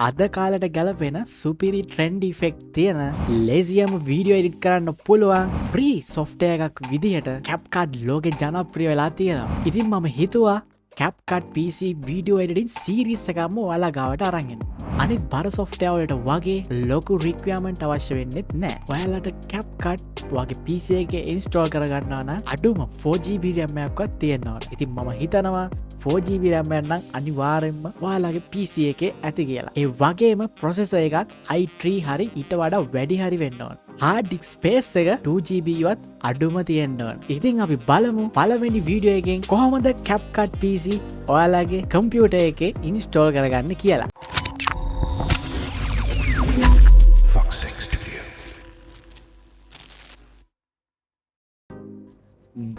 අද කාලට ගැලපෙන සුපිරි ට්‍රෙන්ඩ් ඉෆෙක්ට් තියෙන ලේසියම වීඩියෝ එඩිට් කරන්න පුළුවන් ෆ්‍රී සොෆ්ට්වෙයාර් එකක් විදිහට CapCut ලෝකේ ජනප්‍රිය වෙලා තියෙනවා. ඉතින් මම හිතුවා CapCut PC video editing series එකක්ම ඔයාලා ගාවට අරන් එන්න. අනිත් බර සොෆ්ට්වෙයාර් වලට වගේ ලොකු රික්වයර්මන්ට් අවශ්‍ය වෙන්නේ නැහැ. ඔයාලට CapCut වගේ PC එකේ ඉන්ස්ටෝල් කරගන්නවා නම් අඩුම 4GB RAM එකක්වත් තියෙනවා. ඉතින් මම හිතනවා 4GB RAM එක නම් අනිවාර්යෙන්ම ඔයාලගේ PC එකේ ඇති කියලා. ඒ වගේම ප්‍රොසෙසර් එකත් i3 හරි ඊට වඩා වැඩි හරි වෙන්න ඕන. hard disk space එක 2GB වත් අඩුම තියෙන්න ඕන. ඉතින් අපි බලමු පළවෙනි වීඩියෝ එකෙන් කොහොමද CapCut PC ඔයාලගේ කම්පියුටර් එකේ ඉන්ස්ටෝල් කරගන්න කියලා. Foxsync Studio.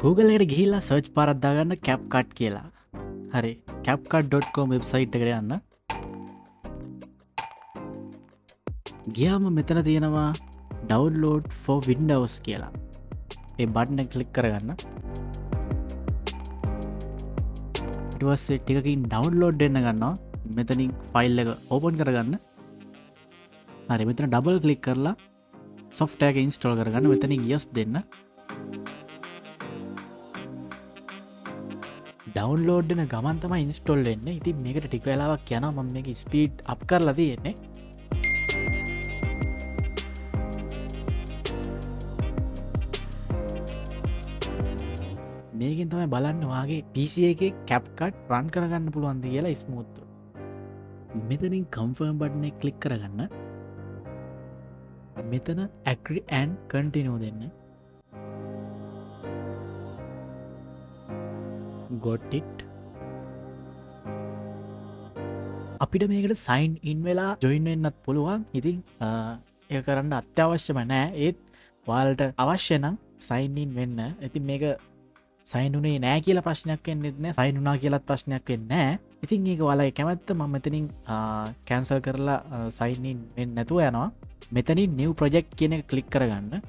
Google එකට ගිහිල්ලා search පාරක් දාගන්න CapCut කියලා. හරි CapCut.com වෙබ්සයිට් එකට යන්න. ගියාම මෙතන තියෙනවා download for Windows කියලා. ඒ බටන් එක ක්ලික් කරගන්න. ඊට පස්සේ ටිකකින් download වෙන්න ගන්නවා. මෙතනින් ෆයිල් එක ඕපන් කරගන්න. හරි මෙතන ඩබල් ක්ලික් කරලා software එක install කරගන්න. මෙතනින් yes දෙන්න. ඩවන්ලෝඩ් වෙන ගමන් තමයි ඉන්ස්ටෝල් වෙන්නේ. ඉතින් මේකට ටික වෙලාවක් යනවා. මම මේක ස්පීඩ් අප් කරලා තියෙන්නේ. මේකෙන් තමයි බලන්න ඔයාගේ PC එකේ CapCut run කරගන්න පුළුවන්ද කියලා ස්මූත්. මෙතනින් confirm button එක ක්ලික් කරගන්න. මෙතන agree and continue දෙන්න. got it. අපිට මේකට sign in වෙලා join වෙන්නත් පුළුවන්. ඉතින් ඒක කරන්න අත්‍යවශ්‍යම නෑ. ඒත් ඔයාලට අවශ්‍ය නම් sign in වෙන්න. ඉතින් මේක sign උනේ නෑ කියලා ප්‍රශ්නයක් වෙන්නේ නැහැ. sign උනා කියලාත් ප්‍රශ්නයක් වෙන්නේ නෑ. ඉතින් ඒක ඔයාලගේ කැමැත්ත. මම මෙතනින් cancel කරලා sign in වෙන්න නැතුව යනවා. මෙතනින් new project කියන එක click කරගන්න.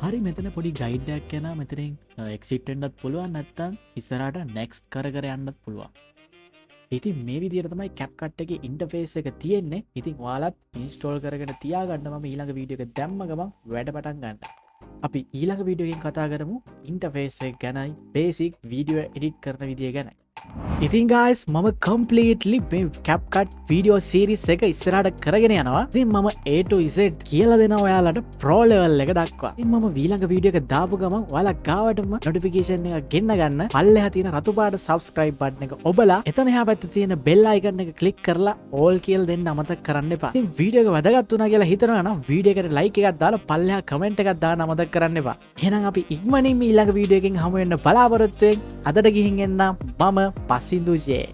හරි මෙතන පොඩි ගයිඩ් එකක් යනවා. මෙතනින් එක්සිට් වෙන්නත් පුළුවන් නැත්නම් ඉස්සරහට next කර යන්නත් පුළුවන්. ඉතින් මේ විදිහට තමයි CapCut එකේ ඉන්ටර්ෆේස් එක තියෙන්නේ. ඉතින් ඔයාලත් ඉන්ස්ටෝල් කරගෙන තියාගන්න. මම ඊළඟ වීඩියෝ එක දැම්ම ගමන් වැඩ පටන් ගන්න. අපි ඊළඟ වීඩියෝ එකෙන් කතා කරමු ඉන්ටර්ෆේස් එක ගැනයි, බේසික් වීඩියෝ එඩිට් කරන විදිය ගැනයි. ඉතින් guys මම completely මේ CapCut වීඩියෝ සීරීස් එක ඉස්සරහට කරගෙන යනවා. ඉතින් මම A to Z කියලා දෙනවා ඔයාලට pro level එක දක්වා. ඉතින් මම ඊළඟ වීඩියෝ එක දාපු ගමන් ඔයාලා ගාවටම notification එක ගෙන්න ගන්න. පල්ලෙහා තියෙන රතු පාට subscribe button එක ඔබලා එතන එහා පැත්තේ තියෙන bell icon එක click කරලා all කියලා දෙන්න අමතක කරන්න එපා. ඉතින් වීඩියෝ එක වැදගත් වුණා කියලා හිතනවා නම් වීඩියෝ එකට like එකක් දාලා පල්ලෙහා comment එකක් දාන්න අමතක කරන්න එපා. එහෙනම් අපි ඉක්මනින්ම ඊළඟ වීඩියෝ එකකින් හමු වෙන්න බලාපොරොත්තු වෙන්නේ. අදට ගිහින් එන්න මම පසින්දුජේ.